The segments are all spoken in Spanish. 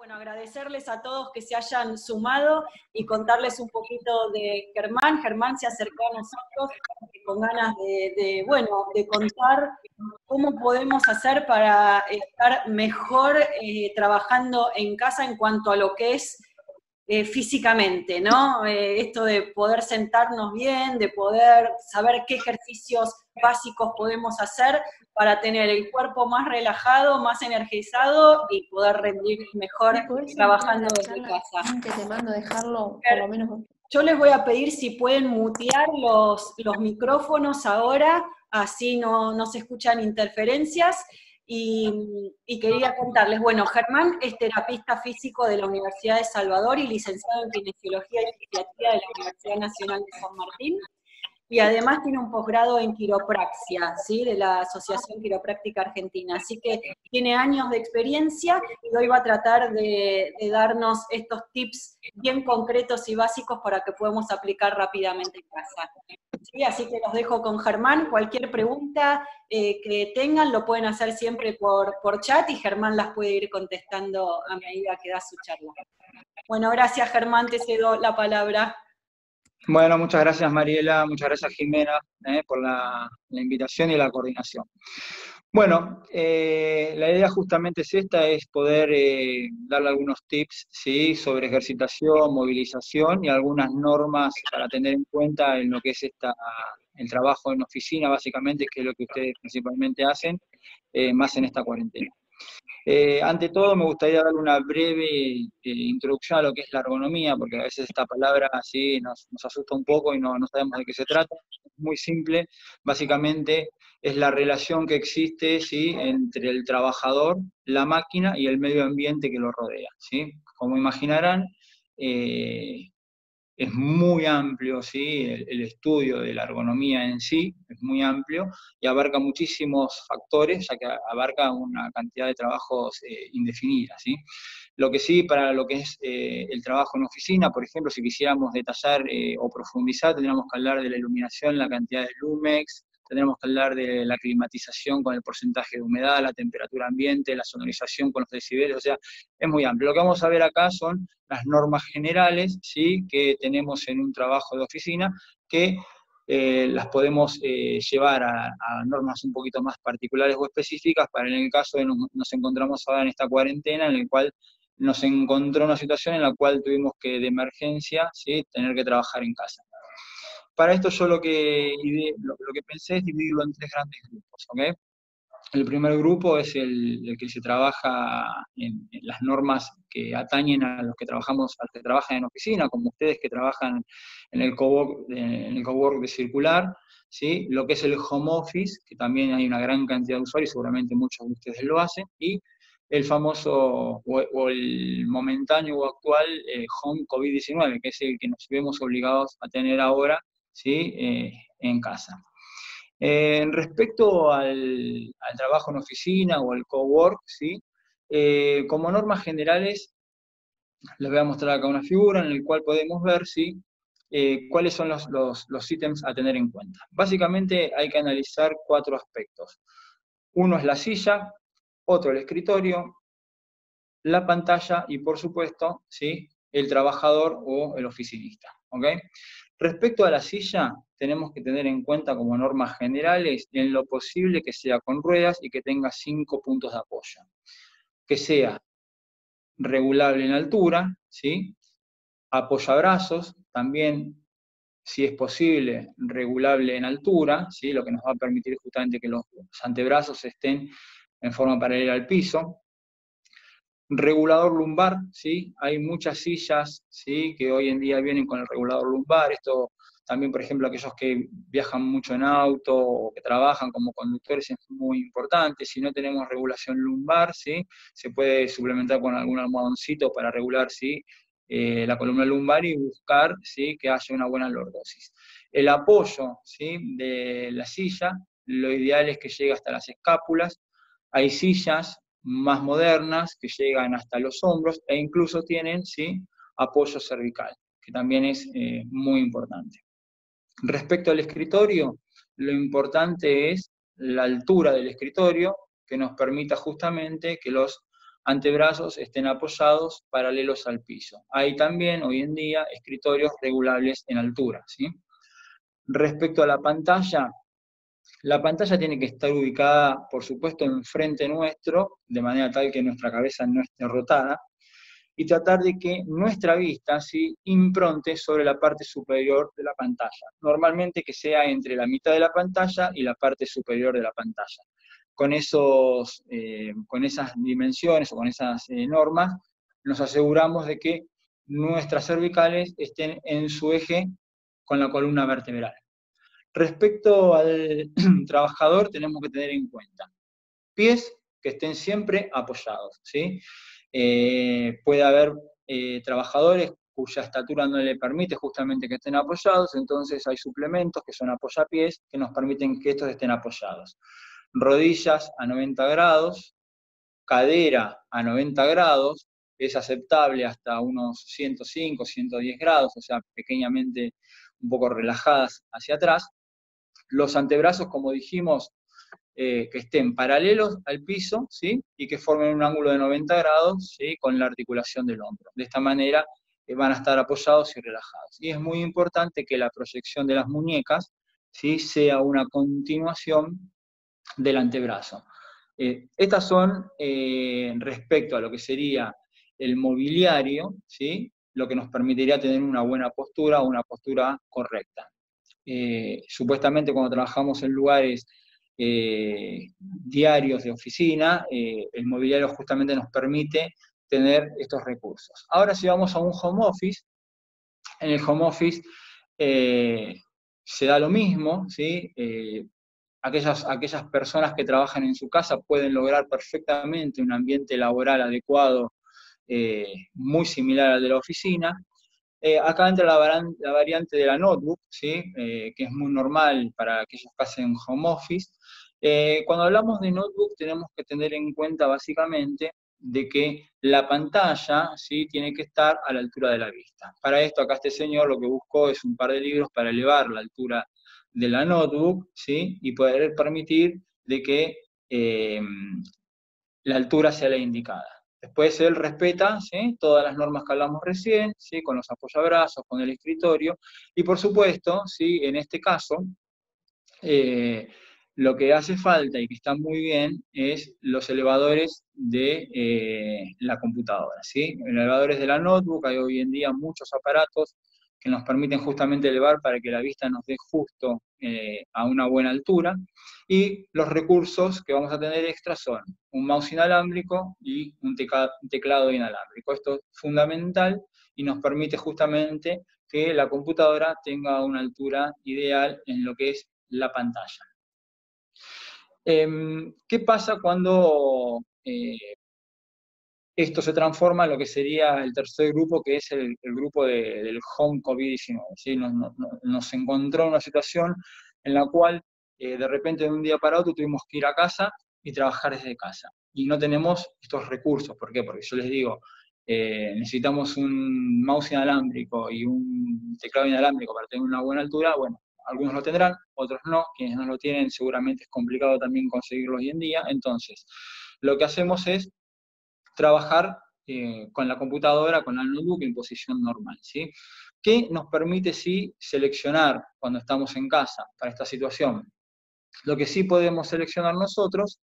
Bueno, agradecerles a todos que se hayan sumado y contarles un poquito de Germán. Germán se acercó a nosotros con ganas de contar cómo podemos hacer para estar mejor trabajando en casa en cuanto a lo que es físicamente, ¿no? Esto de poder sentarnos bien, de poder saber qué ejercicios básicos podemos hacer para tener el cuerpo más relajado, más energizado y poder rendir mejor trabajando desde casa. Te mando a dejarlo por lo menos. Yo les voy a pedir si pueden mutear los micrófonos ahora, así no se escuchan interferencias. Y quería contarles, bueno, Germán es terapista físico de la Universidad de Salvador y licenciado en Kinesiología y Fisiatría de la Universidad Nacional de San Martín. Y además tiene un posgrado en quiropraxia, ¿sí? De la Asociación Quiropráctica Argentina. Así que tiene años de experiencia y hoy va a tratar de darnos estos tips bien concretos y básicos para que podamos aplicar rápidamente en casa. ¿Sí? Así que los dejo con Germán. Cualquier pregunta que tengan lo pueden hacer siempre por chat y Germán las puede ir contestando a medida que da su charla. Bueno, gracias Germán, te cedo la palabra. Bueno, muchas gracias Mariela, muchas gracias Jimena por la invitación y la coordinación. Bueno, la idea justamente es esta, es poder darle algunos tips, ¿sí? Sobre ejercitación, movilización y algunas normas para tener en cuenta en lo que es el trabajo en oficina, básicamente, que es lo que ustedes principalmente hacen, más en esta cuarentena. Ante todo me gustaría darle una breve introducción a lo que es la ergonomía, porque a veces esta palabra así nos asusta un poco y no sabemos de qué se trata. Es muy simple, básicamente es la relación que existe, ¿sí? Entre el trabajador, la máquina y el medio ambiente que lo rodea, ¿sí? Como imaginarán, es muy amplio, ¿sí? El estudio de la ergonomía en sí es muy amplio y abarca muchísimos factores, ya que abarca una cantidad de trabajos indefinida, ¿sí? Lo que sí, para lo que es el trabajo en oficina, por ejemplo, si quisiéramos detallar o profundizar, tendríamos que hablar de la iluminación, la cantidad de lúmex, tendríamos que hablar de la climatización con el porcentaje de humedad, la temperatura ambiente, la sonorización con los decibeles, o sea, es muy amplio. Lo que vamos a ver acá son las normas generales, ¿sí? Que tenemos en un trabajo de oficina, que las podemos llevar a normas un poquito más particulares o específicas, para en el caso de nos encontramos ahora en esta cuarentena, en el cual nos encontró una situación en la cual tuvimos que, de emergencia, ¿sí? Tener que trabajar en casa. Para esto yo lo que pensé es dividirlo en 3 grandes grupos, ¿ok? El primer grupo es el que se trabaja en las normas que atañen a los que trabajan en oficina, como ustedes que trabajan en el cowork de circular, ¿sí? Lo que es el home office, que también hay una gran cantidad de usuarios, seguramente muchos de ustedes lo hacen, y el famoso o el momentáneo o actual home COVID-19, que es el que nos vemos obligados a tener ahora, ¿sí? En casa. Respecto al trabajo en oficina o al cowork, ¿sí? Como normas generales, les voy a mostrar acá una figura en la cual podemos ver, ¿sí? Cuáles son los ítems a tener en cuenta. Básicamente hay que analizar 4 aspectos. Uno es la silla, otro el escritorio, la pantalla y, por supuesto, ¿sí? El trabajador o el oficinista, ¿ok? Respecto a la silla, tenemos que tener en cuenta como normas generales, en lo posible que sea con ruedas y que tenga 5 puntos de apoyo. Que sea regulable en altura, ¿sí? Apoyabrazos, también, si es posible, regulable en altura, ¿sí? Lo que nos va a permitir justamente que los antebrazos estén en forma paralela al piso. Regulador lumbar, ¿sí? Hay muchas sillas, ¿sí? Que hoy en día vienen con el regulador lumbar. Esto también, por ejemplo, aquellos que viajan mucho en auto o que trabajan como conductores es muy importante. Si no tenemos regulación lumbar, ¿sí? Se puede suplementar con algún almohadoncito para regular, ¿sí? La columna lumbar y buscar, ¿sí? Que haya una buena lordosis. El apoyo, ¿sí? De la silla, lo ideal es que llegue hasta las escápulas. Hay sillas más modernas que llegan hasta los hombros e incluso tienen, ¿sí? Apoyo cervical, que también es muy importante. Respecto al escritorio, lo importante es la altura del escritorio, que nos permita justamente que los antebrazos estén apoyados paralelos al piso. Hay también, hoy en día, escritorios regulables en altura, ¿sí? Respecto a la pantalla tiene que estar ubicada, por supuesto, enfrente nuestro, de manera tal que nuestra cabeza no esté rotada, y tratar de que nuestra vista, ¿sí?, impronte sobre la parte superior de la pantalla. Normalmente que sea entre la mitad de la pantalla y la parte superior de la pantalla. Con esas dimensiones o con esas normas, nos aseguramos de que nuestras cervicales estén en su eje con la columna vertebral. Respecto al trabajador, tenemos que tener en cuenta pies que estén siempre apoyados, ¿sí? Puede haber trabajadores cuya estatura no le permite justamente que estén apoyados, entonces hay suplementos que son apoyapiés que nos permiten que estos estén apoyados. Rodillas a 90 grados, cadera a 90 grados, es aceptable hasta unos 105, 110 grados, o sea, pequeñamente un poco relajadas hacia atrás. Los antebrazos, como dijimos, que estén paralelos al piso, ¿sí?, y que formen un ángulo de 90 grados, ¿sí?, con la articulación del hombro. De esta manera van a estar apoyados y relajados. Y es muy importante que la proyección de las muñecas, ¿sí?, sea una continuación del antebrazo. Estas son, respecto a lo que sería el mobiliario, ¿sí?, lo que nos permitiría tener una buena postura o una postura correcta. Supuestamente cuando trabajamos en lugares diarios de oficina, el mobiliario justamente nos permite tener estos recursos. Ahora si vamos a un home office, en el home office se da lo mismo, ¿sí? Aquellas personas que trabajan en su casa pueden lograr perfectamente un ambiente laboral adecuado, muy similar al de la oficina. Acá entra la variante de la notebook, ¿sí? Que es muy normal para aquellos que hacen home office. Cuando hablamos de notebook tenemos que tener en cuenta básicamente de que la pantalla, ¿sí?, tiene que estar a la altura de la vista. Para esto acá este señor lo que buscó es un par de libros para elevar la altura de la notebook, ¿sí?, y poder permitir de que la altura sea la indicada. Después él respeta, ¿sí?, todas las normas que hablamos recién, ¿sí?, con los apoyabrazos, con el escritorio, y por supuesto, ¿sí?, en este caso, lo que hace falta y que está muy bien es los elevadores de la computadora, ¿sí? Elevadores de la notebook, hay hoy en día muchos aparatos que nos permiten justamente elevar para que la vista nos dé justo a una buena altura, y los recursos que vamos a tener extra son un mouse inalámbrico y un teclado inalámbrico. Esto es fundamental y nos permite justamente que la computadora tenga una altura ideal en lo que es la pantalla. ¿Qué pasa cuando esto se transforma en lo que sería el tercer grupo, que es el grupo del home COVID-19? ¿Sí? Nos encontró en una situación en la cual de repente de un día para otro tuvimos que ir a casa y trabajar desde casa. Y no tenemos estos recursos. ¿Por qué? Porque yo les digo, necesitamos un mouse inalámbrico y un teclado inalámbrico para tener una buena altura. Bueno, algunos lo tendrán, otros no. Quienes no lo tienen seguramente es complicado también conseguirlo hoy en día. Entonces, lo que hacemos es trabajar con la computadora, con la notebook en posición normal, ¿sí? ¿Qué nos permite sí seleccionar cuando estamos en casa para esta situación? Lo que sí podemos seleccionar nosotros,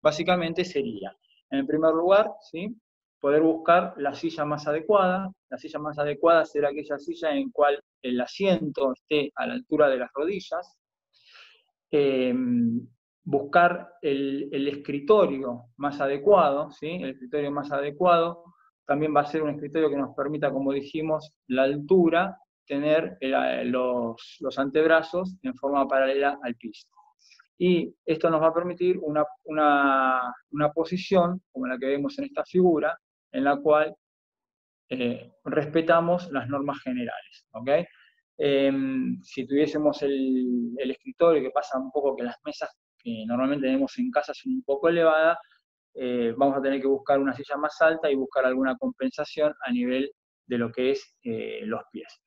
básicamente sería, en primer lugar, ¿sí?, poder buscar la silla más adecuada. La silla más adecuada será aquella silla en cual el asiento esté a la altura de las rodillas. Buscar el escritorio más adecuado, ¿sí? El escritorio más adecuado también va a ser un escritorio que nos permita, como dijimos, la altura, tener los antebrazos en forma paralela al piso. Y esto nos va a permitir una posición, como la que vemos en esta figura, en la cual respetamos las normas generales, ¿ok? Si tuviésemos el escritorio, que pasa un poco que las mesas que normalmente tenemos en casa son un poco elevadas, vamos a tener que buscar una silla más alta y buscar alguna compensación a nivel de lo que es los pies.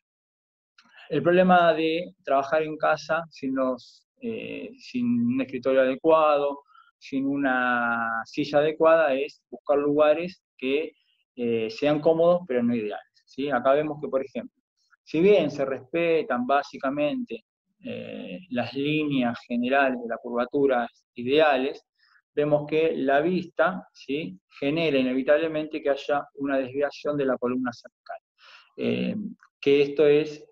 El problema de trabajar en casa sin un escritorio adecuado, sin una silla adecuada es buscar lugares que sean cómodos, pero no ideales, ¿sí? Acá vemos que, por ejemplo, si bien se respetan básicamente las líneas generales de la curvatura ideales, vemos que la vista, ¿sí?, genera inevitablemente que haya una desviación de la columna cervical. Que esto es,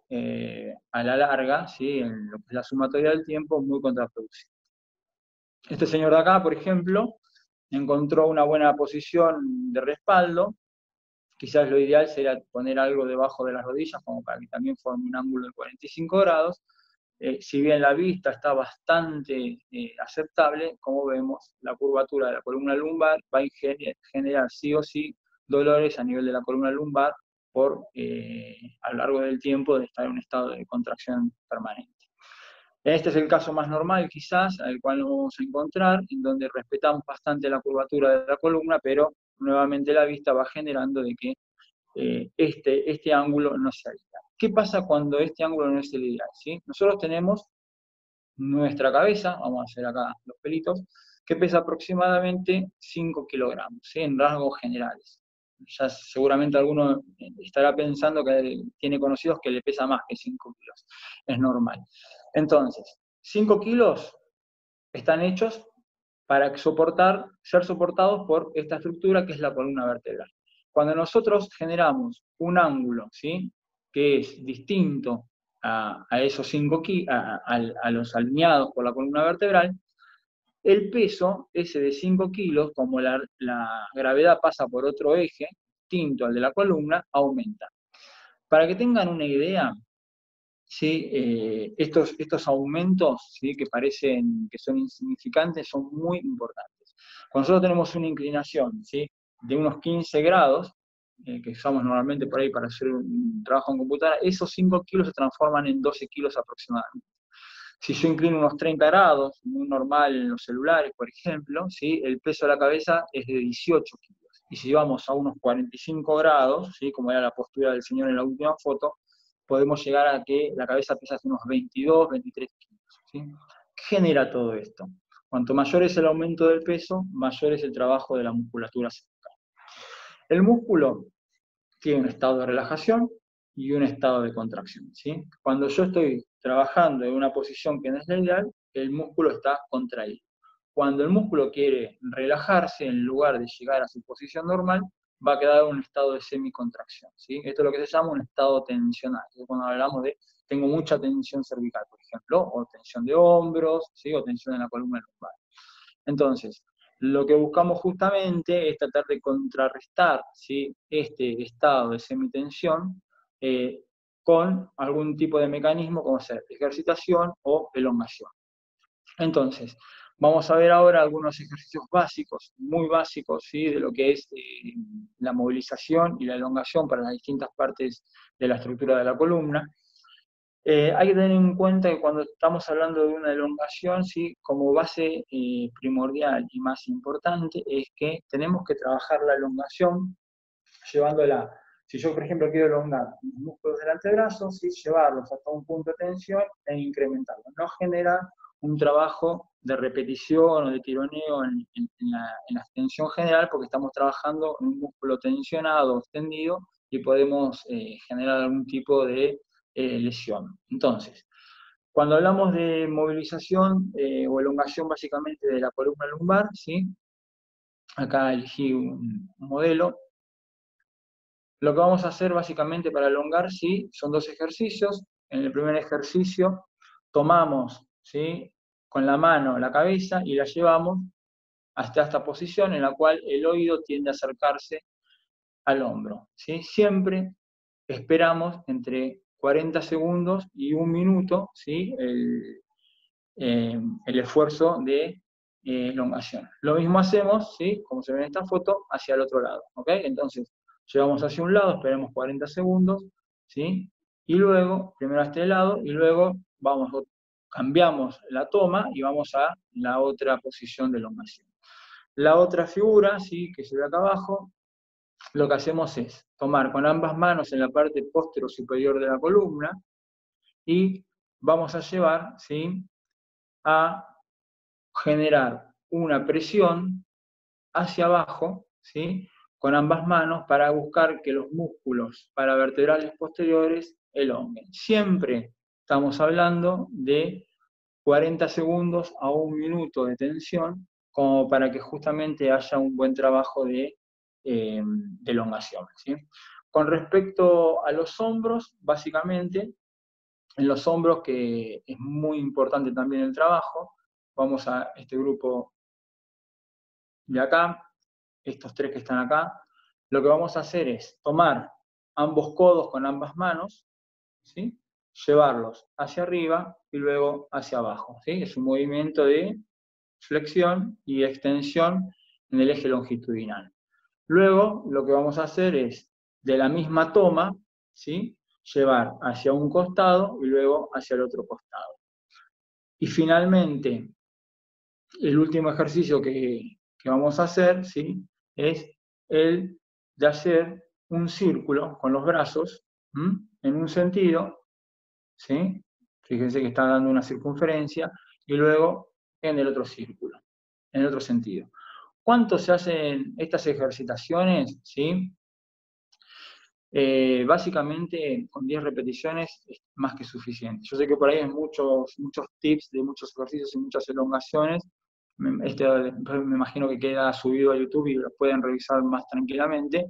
a la larga, ¿sí?, en lo que es la sumatoria del tiempo, muy contraproducente. Este señor de acá, por ejemplo, encontró una buena posición de respaldo. Quizás lo ideal sería poner algo debajo de las rodillas, como para que también forme un ángulo de 45 grados. Si bien la vista está bastante aceptable, como vemos, la curvatura de la columna lumbar va a generar sí o sí dolores a nivel de la columna lumbar por, a lo largo del tiempo, de estar en un estado de contracción permanente. Este es el caso más normal, quizás, al cual nos vamos a encontrar, en donde respetamos bastante la curvatura de la columna, pero nuevamente la vista va generando de que este ángulo no sea ideal. ¿Qué pasa cuando este ángulo no es el ideal? ¿Sí? Nosotros tenemos nuestra cabeza, vamos a hacer acá los pelitos, que pesa aproximadamente 5 kilogramos, ¿sí?, en rasgos generales. Ya seguramente alguno estará pensando que tiene conocidos que le pesa más que 5 kilos. Es normal. Entonces, 5 kilos están hechos para ser soportados por esta estructura que es la columna vertebral. Cuando nosotros generamos un ángulo, ¿sí?, que es distinto a esos 5 kilos, a los alineados por la columna vertebral, el peso, ese de 5 kilos, como la gravedad pasa por otro eje, distinto al de la columna, aumenta. Para que tengan una idea, ¿sí?, estos aumentos, ¿sí?, que parecen que son insignificantes, son muy importantes. Cuando nosotros tenemos una inclinación, ¿sí?, de unos 15 grados, que usamos normalmente por ahí para hacer un trabajo en computadora, esos 5 kilos se transforman en 12 kilos aproximadamente. Si yo inclino unos 30 grados, muy normal en los celulares, por ejemplo, ¿sí?, el peso de la cabeza es de 18 kilos. Y si vamos a unos 45 grados, ¿sí?, como era la postura del señor en la última foto, podemos llegar a que la cabeza pesa unos 22, 23 kilos. ¿Sí? ¿Qué genera todo esto? Cuanto mayor es el aumento del peso, mayor es el trabajo de la musculatura cervical. El músculo tiene un estado de relajación y un estado de contracción, ¿sí? Cuando yo estoy trabajando en una posición que no es la ideal, el músculo está contraído. Cuando el músculo quiere relajarse, en lugar de llegar a su posición normal, va a quedar en un estado de semicontracción, ¿sí? Esto es lo que se llama un estado tensional. Cuando hablamos de tengo mucha tensión cervical, por ejemplo, o tensión de hombros, ¿sí?, o tensión en la columna lumbar. Entonces, lo que buscamos justamente es tratar de contrarrestar, ¿sí?, este estado de semitensión con algún tipo de mecanismo, como ser ejercitación o elongación. Entonces, vamos a ver ahora algunos ejercicios básicos, muy básicos, ¿sí?, de lo que es la movilización y la elongación para las distintas partes de la estructura de la columna. Hay que tener en cuenta que cuando estamos hablando de una elongación, ¿sí?, como base primordial y más importante es que tenemos que trabajar la elongación llevándola. Si yo, por ejemplo, quiero elongar los músculos del antebrazo, ¿sí?, llevarlos hasta un punto de tensión e incrementarlos. No genera un trabajo de repetición o de tironeo en la extensión general, porque estamos trabajando en un músculo tensionado o extendido y podemos generar algún tipo de lesión. Entonces, cuando hablamos de movilización o elongación básicamente de la columna lumbar, ¿sí?, acá elegí un modelo. Lo que vamos a hacer básicamente para elongar, ¿sí?, son dos ejercicios. En el primer ejercicio tomamos, ¿sí?, con la mano la cabeza y la llevamos hasta esta posición en la cual el oído tiende a acercarse al hombro, ¿sí? Siempre esperamos entre 40 segundos y 1 minuto, ¿sí?, el esfuerzo de elongación. Lo mismo hacemos, ¿sí?, como se ve en esta foto, hacia el otro lado, ¿ok? Entonces, llevamos hacia un lado, esperemos 40 segundos, ¿sí?, y luego, primero a este lado, y luego cambiamos la toma y vamos a la otra posición de elongación. La otra figura, ¿sí?, que se ve acá abajo, lo que hacemos es tomar con ambas manos en la parte postero superior de la columna y vamos a llevar, ¿sí?, a generar una presión hacia abajo, ¿sí? Con ambas manos para buscar que los músculos paravertebrales posteriores elonguen. Siempre estamos hablando de 40 segundos a 1 minuto de tensión, como para que justamente haya un buen trabajo de elongación, ¿sí? Con respecto a los hombros, básicamente, en los hombros, que es muy importante también el trabajo, vamos a este grupo de acá, estos 3 que están acá, lo que vamos a hacer es tomar ambos codos con ambas manos, ¿sí? Llevarlos hacia arriba y luego hacia abajo, ¿sí? Es un movimiento de flexión y extensión en el eje longitudinal. Luego lo que vamos a hacer es, de la misma toma, ¿sí? Llevar hacia un costado y luego hacia el otro costado. Y finalmente, el último ejercicio que vamos a hacer, ¿sí? Es el de hacer un círculo con los brazos, en un sentido, ¿sí? Fíjense que está dando una circunferencia, y luego en el otro círculo, en el otro sentido. ¿Cuánto se hacen estas ejercitaciones? ¿Sí? Básicamente con 10 repeticiones es más que suficiente. Yo sé que por ahí hay muchos tips de muchos ejercicios y muchas elongaciones. Me imagino que queda subido a YouTube y lo pueden revisar más tranquilamente.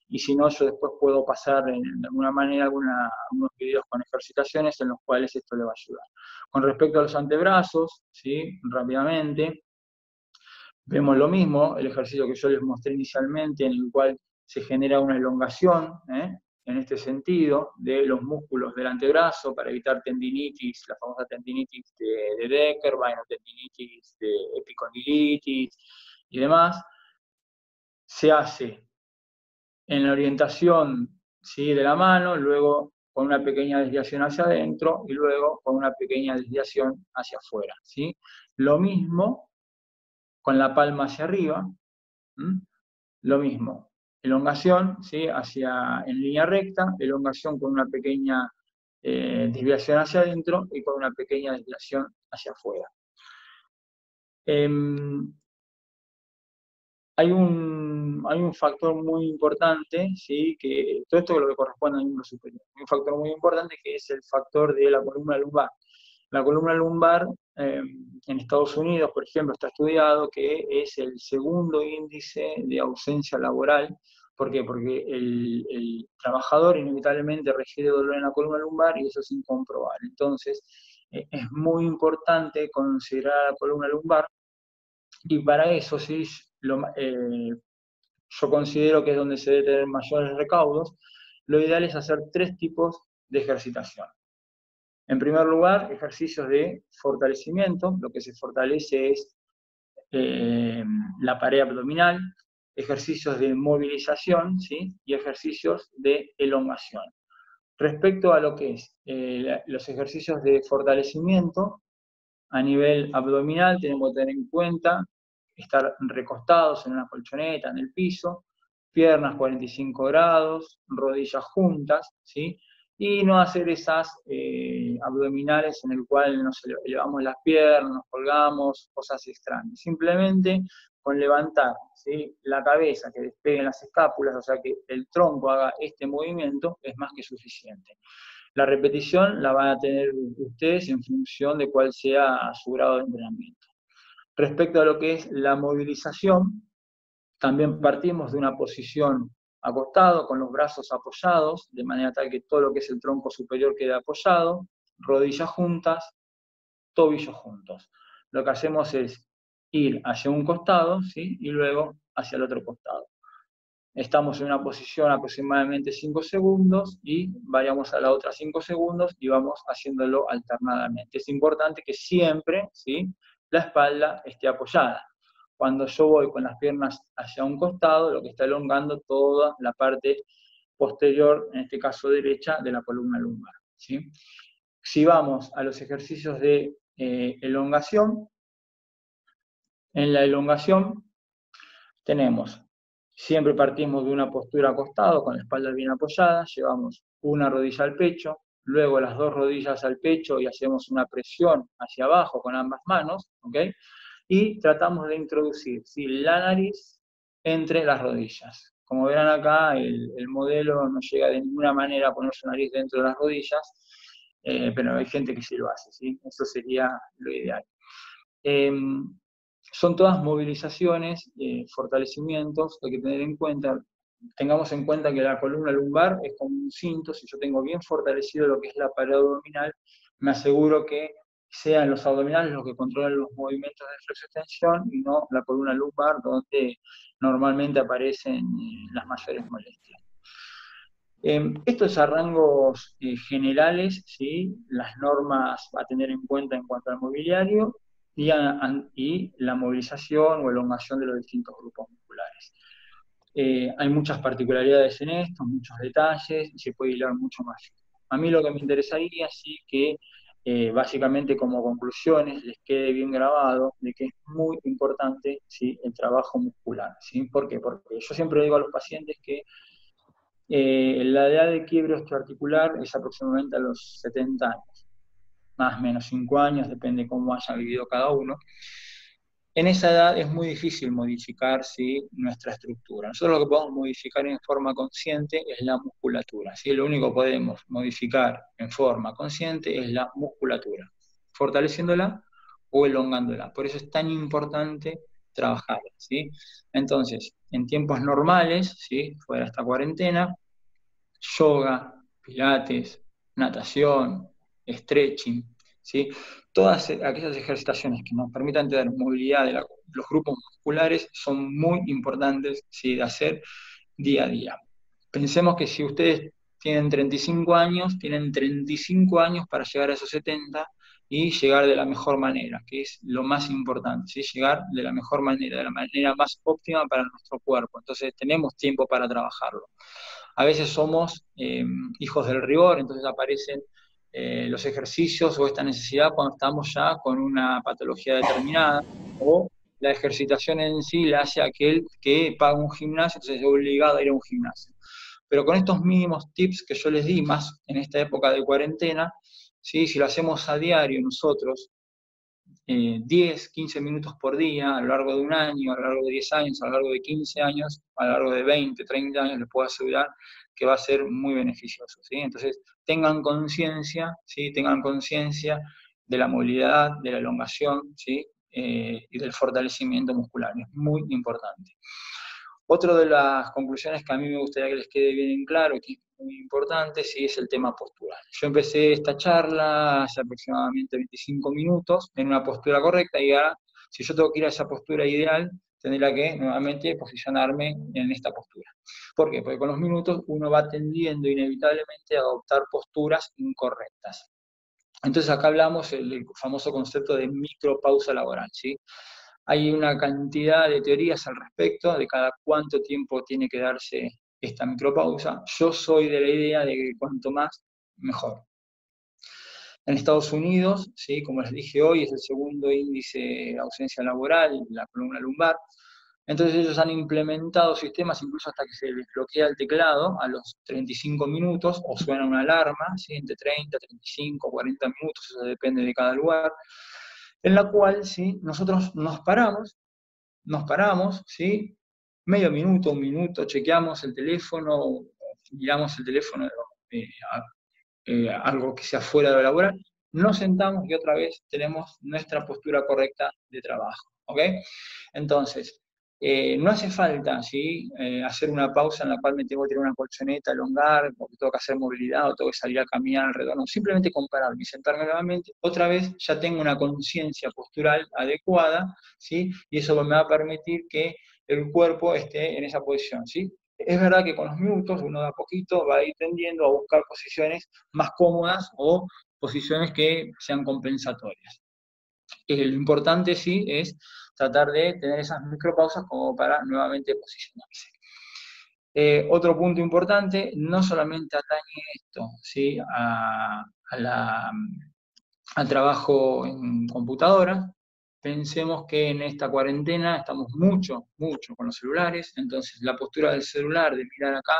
Y si no, yo después puedo pasar de alguna manera algunos videos con ejercitaciones en los cuales esto le va a ayudar. Con respecto a los antebrazos, ¿sí? Rápidamente, vemos lo mismo, el ejercicio que yo les mostré inicialmente, en el cual se genera una elongación, en este sentido, de los músculos del antebrazo para evitar tendinitis, la famosa tendinitis de Deckerbein, o tendinitis de epicondilitis y demás. Se hace en la orientación, ¿sí? De la mano, luego con una pequeña desviación hacia adentro y luego con una pequeña desviación hacia afuera, ¿sí? Lo mismo con la palma hacia arriba, lo mismo, elongación, ¿sí? En línea recta, elongación con una pequeña desviación hacia adentro y con una pequeña desviación hacia afuera. Hay un factor muy importante, ¿sí? Que todo esto es lo que corresponde al miembro superior. Hay un factor muy importante que es el factor de la columna lumbar. La columna lumbar, en Estados Unidos, por ejemplo, está estudiado que es el segundo índice de ausencia laboral. ¿Por qué? Porque el trabajador inevitablemente requiere dolor en la columna lumbar y eso es incomprobable. Entonces, es muy importante considerar la columna lumbar, y para eso, sí, yo considero que es donde se debe tener mayores recaudos. Lo ideal es hacer 3 tipos de ejercitación. En primer lugar, ejercicios de fortalecimiento. Lo que se fortalece es la pared abdominal, ejercicios de movilización, ¿sí? Y ejercicios de elongación. Respecto a lo que es los ejercicios de fortalecimiento, a nivel abdominal tenemos que tener en cuenta estar recostados en una colchoneta, en el piso, piernas 45 grados, rodillas juntas, ¿sí? Y no hacer esas abdominales en el cual nos elevamos las piernas, nos colgamos, cosas extrañas. Simplemente con levantar, ¿sí? La cabeza, que despeguen las escápulas, o sea que el tronco haga este movimiento, es más que suficiente. La repetición la van a tener ustedes en función de cuál sea su grado de entrenamiento. Respecto a lo que es la movilización, también partimos de una posición acostado, con los brazos apoyados, de manera tal que todo lo que es el tronco superior quede apoyado, rodillas juntas, tobillos juntos. Lo que hacemos es ir hacia un costado, ¿sí? Y luego hacia el otro costado. Estamos en una posición aproximadamente 5 segundos y variamos a la otra 5 segundos y vamos haciéndolo alternadamente. Es importante que siempre, ¿sí? La espalda esté apoyada. Cuando yo voy con las piernas hacia un costado, lo que está elongando toda la parte posterior, en este caso derecha, de la columna lumbar, ¿sí? Si vamos a los ejercicios de elongación, en la elongación tenemos, siempre partimos de una postura acostado, con la espalda bien apoyada, llevamos una rodilla al pecho, luego las 2 rodillas al pecho y hacemos una presión hacia abajo con ambas manos, ¿ok? y tratamos de introducir, ¿sí?, la nariz entre las rodillas. Como verán acá, el modelo no llega de ninguna manera a poner su nariz dentro de las rodillas, pero hay gente que sí lo hace, ¿sí? Eso sería lo ideal. Son todas movilizaciones, fortalecimientos, hay que tener en cuenta. Tengamos en cuenta que la columna lumbar es como un cinto. Si yo tengo bien fortalecido lo que es la pared abdominal, me aseguro que sean los abdominales los que controlan los movimientos de flexo-extensión y no la columna lumbar, donde normalmente aparecen las mayores molestias. Estos a rangos generales, ¿sí?, las normas a tener en cuenta en cuanto al mobiliario y la movilización o elongación de los distintos grupos musculares. Hay muchas particularidades en esto, muchos detalles, y se puede hilar mucho más. A mí lo que me interesaría, sí, que básicamente como conclusiones les quede bien grabado de que es muy importante, ¿sí?, el trabajo muscular, ¿sí? ¿Por qué? Porque yo siempre digo a los pacientes que la edad de quiebre osteoarticular es aproximadamente a los 70 años, más o menos 5 años, depende cómo haya vivido cada uno. En esa edad es muy difícil modificar, ¿sí?, nuestra estructura. Nosotros lo que podemos modificar en forma consciente es la musculatura, ¿sí? Lo único que podemos modificar en forma consciente es la musculatura, fortaleciéndola o elongándola. Por eso es tan importante trabajarla, ¿sí? Entonces, en tiempos normales, ¿sí?, fuera de esta cuarentena, yoga, pilates, natación, stretching, ¿sí?, todas aquellas ejercitaciones que nos permitan tener movilidad de los grupos musculares son muy importantes, ¿sí?, de hacer día a día. Pensemos que si ustedes tienen 35 años, tienen 35 años para llegar a esos 70 y llegar de la mejor manera, que es lo más importante, ¿sí?, llegar de la mejor manera, de la manera más óptima para nuestro cuerpo. Entonces tenemos tiempo para trabajarlo. A veces somos hijos del rigor, entonces aparecen los ejercicios o esta necesidad cuando estamos ya con una patología determinada, o la ejercitación en sí la hace aquel que paga un gimnasio, entonces es obligado a ir a un gimnasio. Pero con estos mínimos tips que yo les di, más en esta época de cuarentena, ¿sí?, si lo hacemos a diario nosotros, 10, 15 minutos por día, a lo largo de un año, a lo largo de 10 años, a lo largo de 15 años, a lo largo de 20, 30 años, les puedo asegurar que va a ser muy beneficioso, ¿sí? Entonces, tengan conciencia, ¿sí?, tengan conciencia de la movilidad, de la elongación, ¿sí?, y del fortalecimiento muscular, es muy importante. Otra de las conclusiones que a mí me gustaría que les quede bien en claro, que es muy importante, sí, es el tema postural. Yo empecé esta charla hace aproximadamente 25 minutos en una postura correcta, y ahora, si yo tengo que ir a esa postura ideal, tendría que nuevamente posicionarme en esta postura. ¿Por qué? Porque con los minutos uno va tendiendo inevitablemente a adoptar posturas incorrectas. Entonces acá hablamos del famoso concepto de micropausa laboral, ¿sí? Hay una cantidad de teorías al respecto de cada cuánto tiempo tiene que darse esta micropausa. Yo soy de la idea de que cuanto más, mejor. En Estados Unidos, ¿sí?, como les dije hoy, es el segundo índice de ausencia laboral, la columna lumbar. Entonces ellos han implementado sistemas incluso hasta que se desbloquea el teclado a los 35 minutos, o suena una alarma, ¿sí?, entre 30, 35, 40 minutos, eso depende de cada lugar, en la cual, ¿sí?, nosotros nos paramos, ¿sí?, medio minuto, un minuto, chequeamos el teléfono, miramos el teléfono, algo que sea fuera de lo laboral, nos sentamos y otra vez tenemos nuestra postura correcta de trabajo, ¿ok? Entonces, no hace falta, ¿sí?, hacer una pausa en la cual me tengo que tirar una colchoneta, elongar, o tengo que hacer movilidad, o tengo que salir a caminar alrededor, no, simplemente compararme y sentarme nuevamente, otra vez ya tengo una conciencia postural adecuada, ¿sí?, y eso me va a permitir que el cuerpo esté en esa posición, ¿sí? Es verdad que con los minutos uno de a poquito va a ir tendiendo a buscar posiciones más cómodas o posiciones que sean compensatorias. Lo importante, sí, es tratar de tener esas micropausas como para nuevamente posicionarse. Otro punto importante, no solamente atañe esto, ¿sí?, al trabajo en computadora, pensemos que en esta cuarentena estamos mucho con los celulares, entonces la postura del celular, de mirar acá,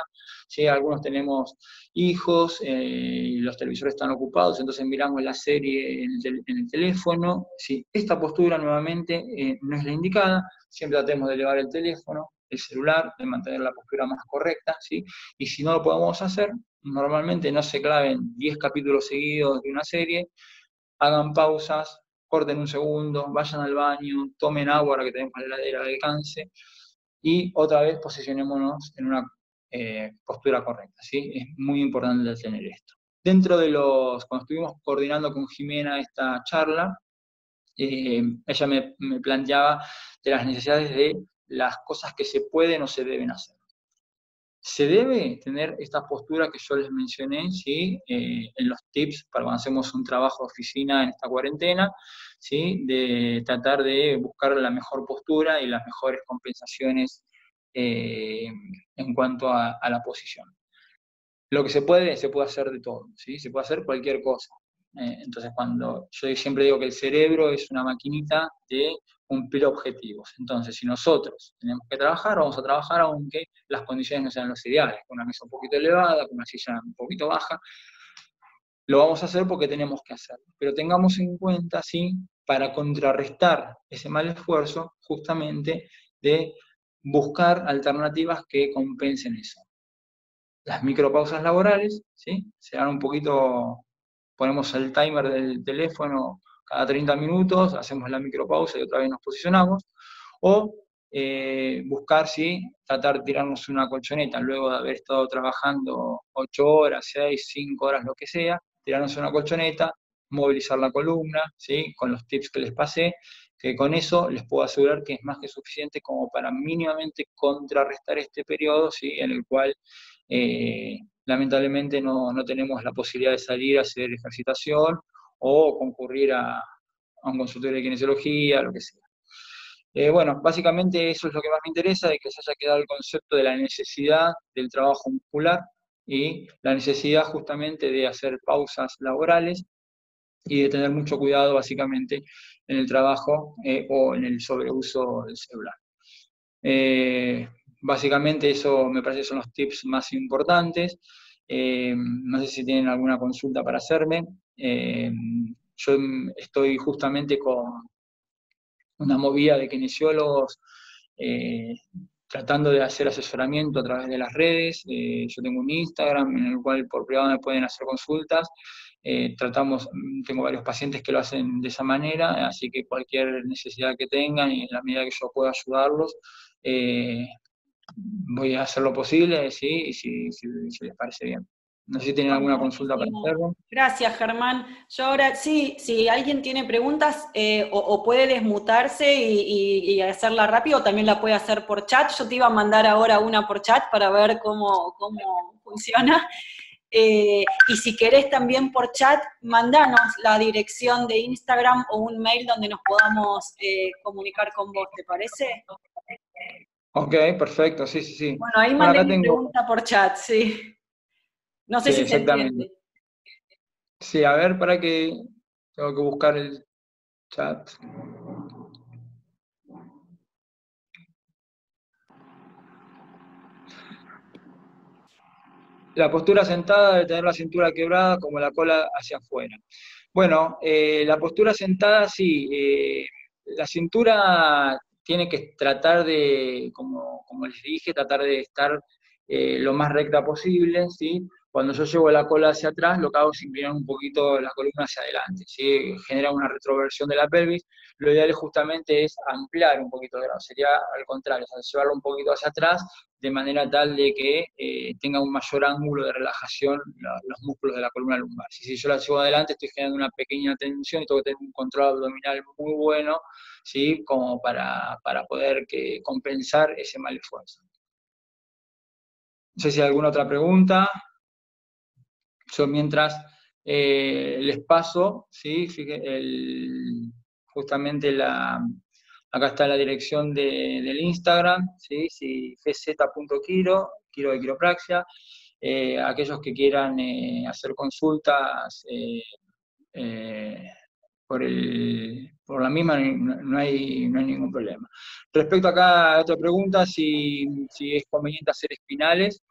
¿sí? Algunos tenemos hijos y los televisores están ocupados, entonces miramos la serie en el teléfono. ¿Sí? Esta postura nuevamente no es la indicada, siempre tratemos de elevar el teléfono, el celular, de mantener la postura más correcta, ¿sí? Y si no lo podemos hacer, normalmente no se claven 10 capítulos seguidos de una serie, hagan pausas, corten un segundo, vayan al baño, tomen agua ahora que tenemos la heladera de alcance, y otra vez posicionémonos en una postura correcta, ¿sí? Es muy importante tener esto. Dentro de cuando estuvimos coordinando con Jimena esta charla, ella me planteaba de las necesidades de las cosas que se pueden o se deben hacer. Se debe tener esta postura que yo les mencioné, ¿sí? En los tips para cuando hacemos un trabajo de oficina en esta cuarentena, ¿sí? De tratar de buscar la mejor postura y las mejores compensaciones en cuanto a la posición. Lo que se puede hacer de todo, ¿sí? Se puede hacer cualquier cosa. Entonces, yo siempre digo que el cerebro es una maquinita de cumplir objetivos. Entonces, si nosotros tenemos que trabajar, vamos a trabajar aunque las condiciones no sean las ideales, con una mesa un poquito elevada, con una silla un poquito baja, lo vamos a hacer porque tenemos que hacerlo. Pero tengamos en cuenta, ¿sí? Para contrarrestar ese mal esfuerzo, justamente de buscar alternativas que compensen eso. Las micropausas laborales, ¿sí? Se dan un poquito, ponemos el timer del teléfono cada 30 minutos, hacemos la micropausa y otra vez nos posicionamos, o buscar, ¿sí? Tratar de tirarnos una colchoneta luego de haber estado trabajando 8 horas, 6, 5 horas, lo que sea, tirarnos una colchoneta, movilizar la columna, ¿sí? Con los tips que les pasé, que con eso les puedo asegurar que es más que suficiente como para mínimamente contrarrestar este periodo, ¿sí? En el cual lamentablemente no tenemos la posibilidad de salir a hacer ejercitación o concurrir a un consultorio de kinesiología, lo que sea. Bueno, básicamente eso es lo que más me interesa, de que se haya quedado el concepto de la necesidad del trabajo muscular y la necesidad justamente de hacer pausas laborales y de tener mucho cuidado básicamente en el trabajo o en el sobreuso del celular. Básicamente eso me parece que son los tips más importantes. No sé si tienen alguna consulta para hacerme. Yo estoy justamente con una movida de kinesiólogos tratando de hacer asesoramiento a través de las redes. Yo tengo un Instagram en el cual por privado me pueden hacer consultas. Tengo varios pacientes que lo hacen de esa manera, así que cualquier necesidad que tengan y en la medida que yo pueda ayudarlos, voy a hacer lo posible, ¿sí? Y si les parece bien. No sé si tienen alguna consulta para hacerlo. Gracias, Germán. Yo ahora, sí, si alguien tiene preguntas o puede desmutarse y hacerla rápido, también la puede hacer por chat. Yo te iba a mandar ahora una por chat para ver cómo funciona. Y si querés también por chat, mandanos la dirección de Instagram o un mail donde nos podamos comunicar con vos, ¿te parece? Ok, perfecto, sí. Bueno, ahí mandé mi pregunta por chat, sí. No sé si se entiende. Sí, a ver, para que tengo que buscar el chat. La postura sentada debe tener la cintura quebrada como la cola hacia afuera. Bueno, la postura sentada sí, la cintura tiene que tratar de, como les dije, tratar de estar lo más recta posible, ¿sí? Cuando yo llevo la cola hacia atrás, lo que hago es inclinar un poquito la columna hacia adelante, ¿sí? Genera una retroversión de la pelvis. Lo ideal justamente es ampliar un poquito el grado, sería al contrario, o sea, llevarlo un poquito hacia atrás, de manera tal de que tenga un mayor ángulo de relajación los músculos de la columna lumbar. Si yo la llevo adelante, estoy generando una pequeña tensión y tengo que tener un control abdominal muy bueno, ¿sí? Como para poder compensar ese mal esfuerzo. No sé si hay alguna otra pregunta. Yo mientras les paso, ¿sí? Justamente acá está la dirección del Instagram, ¿sí? gz.quiro, Quiro de quiropraxia. Aquellos que quieran hacer consultas por la misma no hay ningún problema. Respecto acá a otra pregunta, si es conveniente hacer espinales,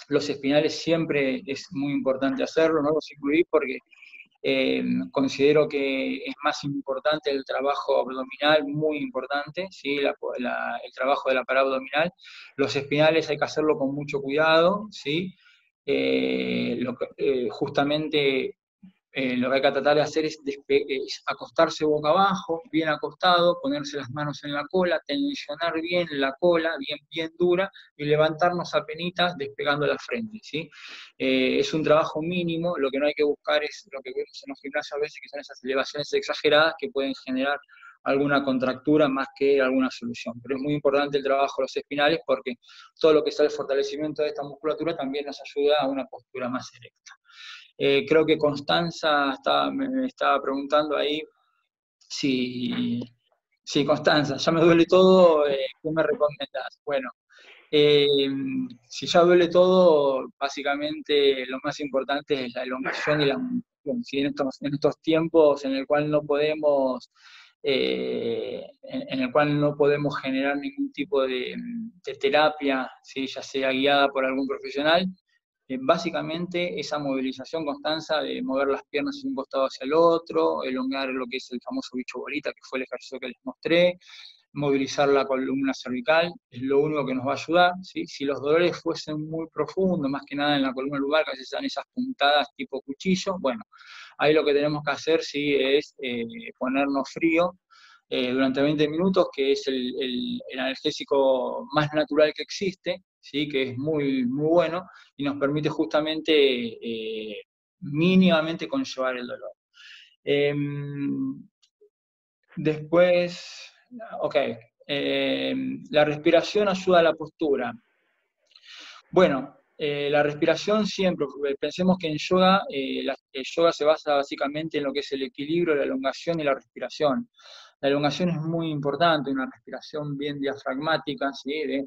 los espinales siempre es muy importante hacerlo, no los incluí porque considero que es más importante el trabajo abdominal, muy importante, ¿sí? El trabajo de la pared abdominal. Los espinales hay que hacerlo con mucho cuidado, ¿sí? Justamente lo que hay que tratar de hacer es acostarse boca abajo, bien acostado, ponerse las manos en la cola, tensionar bien la cola, bien dura, y levantarnos apenitas despegando la frente, ¿sí? Es un trabajo mínimo, lo que no hay que buscar es lo que vemos en los gimnasios a veces, que son esas elevaciones exageradas que pueden generar alguna contractura más que alguna solución. Pero es muy importante el trabajo de los espinales porque todo lo que es el fortalecimiento de esta musculatura también nos ayuda a una postura más erecta. Creo que Constanza me estaba preguntando ahí si, sí, Constanza, ya me duele todo, ¿qué me recomendás? Bueno, si ya duele todo, básicamente lo más importante es la elongación y la munición. ¿Sí? En estos tiempos en el cual no podemos, en el cual no podemos generar ningún tipo de terapia, ¿sí? Ya sea guiada por algún profesional, básicamente esa movilización constante de mover las piernas de un costado hacia el otro, elongar lo que es el famoso bicho bolita, que fue el ejercicio que les mostré, movilizar la columna cervical, es lo único que nos va a ayudar, ¿sí? Si los dolores fuesen muy profundos, más que nada en la columna lumbar, que a veces dan esas puntadas tipo cuchillo, bueno, ahí lo que tenemos que hacer, sí, es ponernos frío, durante 20 minutos, que es el analgésico más natural que existe, ¿sí? Que es muy bueno, y nos permite justamente mínimamente conllevar el dolor. Después, ok, la respiración ayuda a la postura. Bueno, la respiración siempre, pensemos que en yoga, el yoga se basa básicamente en lo que es el equilibrio, la elongación y la respiración. La elongación es muy importante, una respiración bien diafragmática, ¿sí? De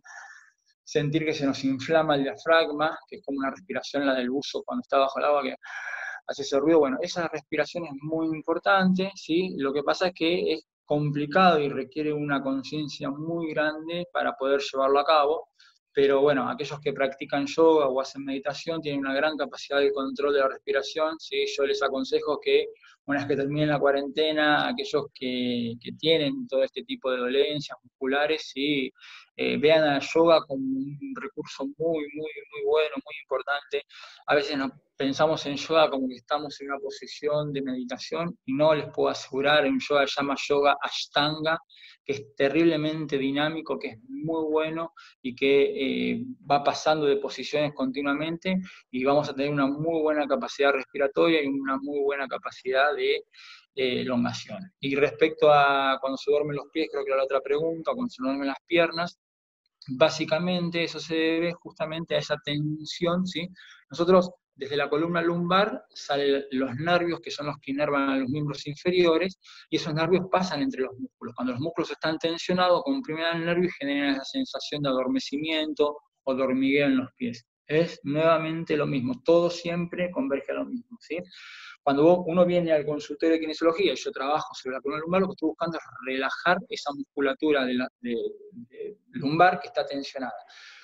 sentir que se nos inflama el diafragma, que es como una respiración la del buzo cuando está bajo el agua, que hace ese ruido. Bueno, esa respiración es muy importante, ¿sí? Lo que pasa es que es complicado y requiere una conciencia muy grande para poder llevarlo a cabo, pero bueno, aquellos que practican yoga o hacen meditación tienen una gran capacidad de control de la respiración, ¿sí? Yo les aconsejo que una vez que terminen la cuarentena, aquellos que tienen todo este tipo de dolencias musculares, ¿sí? Vean al yoga como un recurso muy bueno, muy importante. A veces pensamos en yoga como que estamos en una posición de meditación, y no, les puedo asegurar, en yoga se llama yoga Ashtanga, que es terriblemente dinámico, que es muy bueno y que va pasando de posiciones continuamente, y vamos a tener una muy buena capacidad respiratoria y una muy buena capacidad de elongación. Y respecto a cuando se duermen los pies, creo que era la otra pregunta, cuando se duermen las piernas, básicamente eso se debe justamente a esa tensión, ¿sí? Nosotros, desde la columna lumbar, salen los nervios, que son los que inervan a los miembros inferiores, y esos nervios pasan entre los músculos. Cuando los músculos están tensionados, comprimen el nervio y generan esa sensación de adormecimiento o de hormigueo en los pies. Es nuevamente lo mismo, todo siempre converge a lo mismo, ¿sí? Cuando uno viene al consultorio de kinesiología y yo trabajo sobre la columna lumbar, lo que estoy buscando es relajar esa musculatura de lumbar que está tensionada.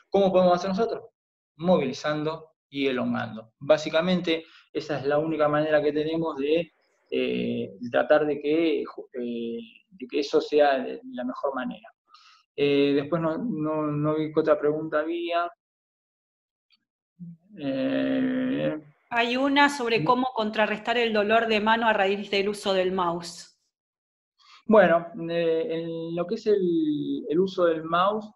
¿Cómo podemos hacer nosotros? Movilizando y elongando. Básicamente, esa es la única manera que tenemos de tratar de que eso sea de la mejor manera. Después no vi qué otra pregunta había. Hay una sobre cómo contrarrestar el dolor de mano a raíz del uso del mouse. Bueno, en lo que es el uso del mouse,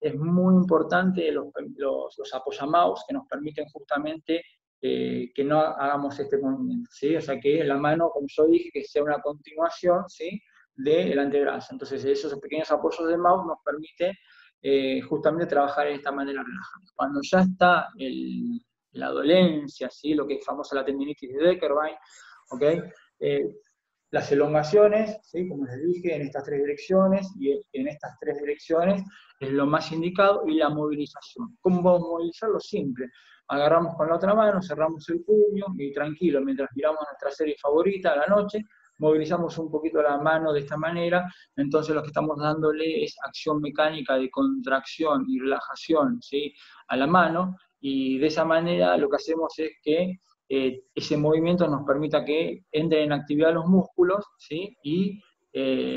es muy importante los apoyamouse, que nos permiten justamente que no hagamos este movimiento, ¿sí? O sea, que la mano, como yo dije, que sea una continuación, ¿sí? Del antebrazo. Entonces, esos pequeños apoyos del mouse nos permiten justamente trabajar de esta manera relajada. Cuando ya está la dolencia, ¿sí? Lo que es famosa la tendinitis de Deckerbein, ¿ok? Las elongaciones, ¿sí? Como les dije, en estas tres direcciones, y en estas tres direcciones es lo más indicado, y la movilización. ¿Cómo vamos a movilizarlo? Simple. Agarramos con la otra mano, cerramos el puño, y tranquilo, mientras miramos nuestra serie favorita a la noche, movilizamos un poquito la mano de esta manera, entonces lo que estamos dándole es acción mecánica de contracción y relajación, ¿sí?, a la mano, y de esa manera lo que hacemos es que ese movimiento nos permita que entren en actividad los músculos, ¿sí?, y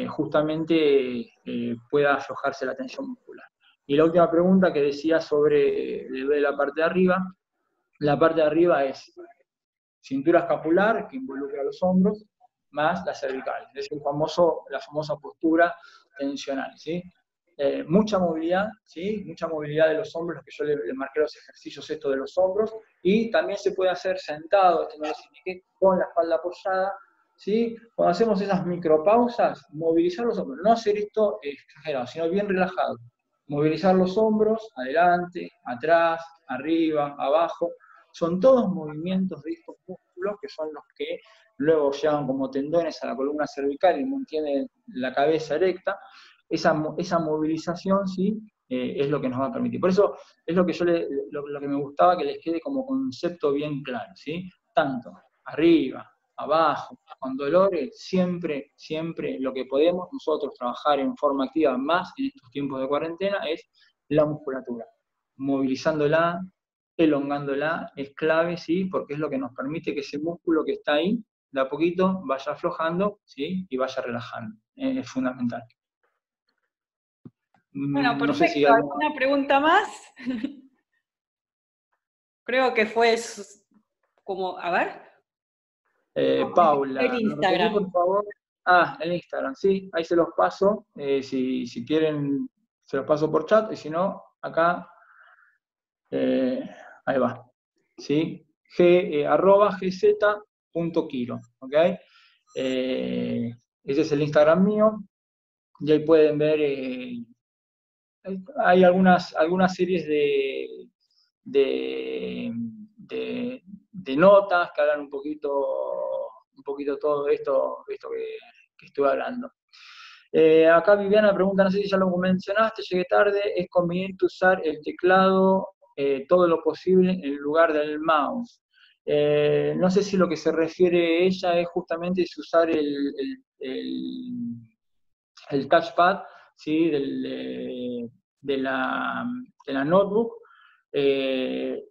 justamente pueda aflojarse la tensión muscular. Y la última pregunta que decía sobre la parte de arriba, la parte de arriba es cintura escapular, que involucra los hombros, más las cervicales. Es la famosa postura tensional, ¿sí? Mucha movilidad, ¿sí? Mucha movilidad de los hombros, lo que yo le marqué los ejercicios estos de los hombros, y también se puede hacer sentado, esto no lo indiqué, con la espalda apoyada, ¿sí? Cuando hacemos esas micropausas, movilizar los hombros, no hacer esto exagerado, sino bien relajado. Movilizar los hombros, adelante, atrás, arriba, abajo, son todos movimientos de estos músculos que son los que luego llevan como tendones a la columna cervical y mantienen la cabeza erecta. Esa movilización, ¿sí?, es lo que nos va a permitir. Por eso es lo que lo que me gustaba que les quede como concepto bien claro, ¿sí? Tanto arriba, abajo, con dolores, siempre, siempre lo que podemos nosotros trabajar en forma activa más en estos tiempos de cuarentena es la musculatura, movilizándola, elongándola, es clave, ¿sí?, porque es lo que nos permite que ese músculo que está ahí, de a poquito, vaya aflojando, ¿sí?, y vaya relajando. Es fundamental. Bueno, No sé si perfecto. ¿Alguna pregunta más? Creo que fue como, a ver. Paula, El Instagram. por favor. El Instagram, sí, ahí se los paso. Si quieren, se los paso por chat, y si no, acá, ahí va. ¿Sí? @gz.kiro, ¿ok? Ese es el Instagram mío, y ahí pueden ver, hay algunas series de notas que hablan un poquito todo esto que estuve hablando. Acá Viviana pregunta, no sé si ya lo mencionaste, llegué tarde, ¿es conveniente usar el teclado todo lo posible en lugar del mouse? No sé si lo que se refiere ella es justamente si usar el touchpad, ¿sí?, de la notebook.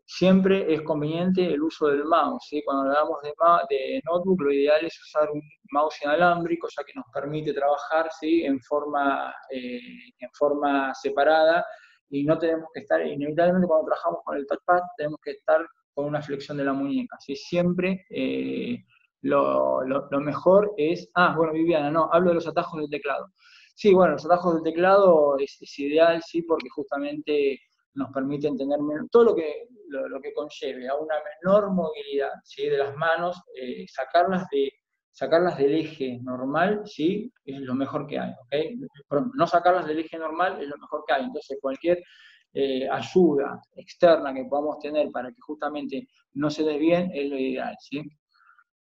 Siempre es conveniente el uso del mouse, ¿sí? Cuando hablamos de notebook, lo ideal es usar un mouse inalámbrico, ya que nos permite trabajar, ¿sí?, en forma separada, y no tenemos que estar, inevitablemente cuando trabajamos con el touchpad, tenemos que estar con una flexión de la muñeca, ¿sí? Siempre lo mejor es... bueno, Viviana, no, hablo de los atajos del teclado. Sí, bueno, los atajos del teclado es ideal, sí, porque justamente nos permite entender todo lo que conlleve a una menor movilidad, ¿sí?, de las manos, sacarlas del eje normal, ¿sí?, es lo mejor que hay, ¿ok? Perdón, no sacarlas del eje normal es lo mejor que hay. Entonces cualquier ayuda externa que podamos tener para que justamente no se desvíen es lo ideal, ¿sí?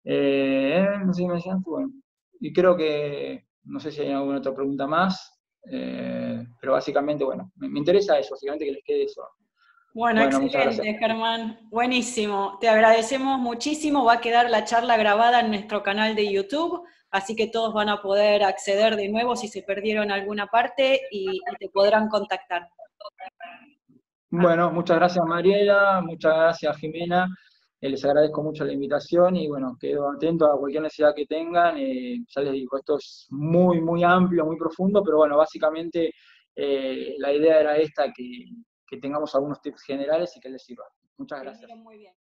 No sé si me decían, bueno, y creo que, no sé si hay alguna otra pregunta más, pero básicamente, bueno, me interesa eso, básicamente que les quede eso. Bueno, excelente, Germán. Buenísimo. Te agradecemos muchísimo. Va a quedar la charla grabada en nuestro canal de YouTube, así que todos van a poder acceder de nuevo si se perdieron alguna parte y te podrán contactar. Bueno, muchas gracias, Mariela, muchas gracias, Jimena. Les agradezco mucho la invitación y bueno, quedo atento a cualquier necesidad que tengan. Ya les digo, esto es muy, muy amplio, muy profundo, pero bueno, básicamente la idea era esta, que tengamos algunos tips generales y que les sirva. Muchas gracias. Muy bien.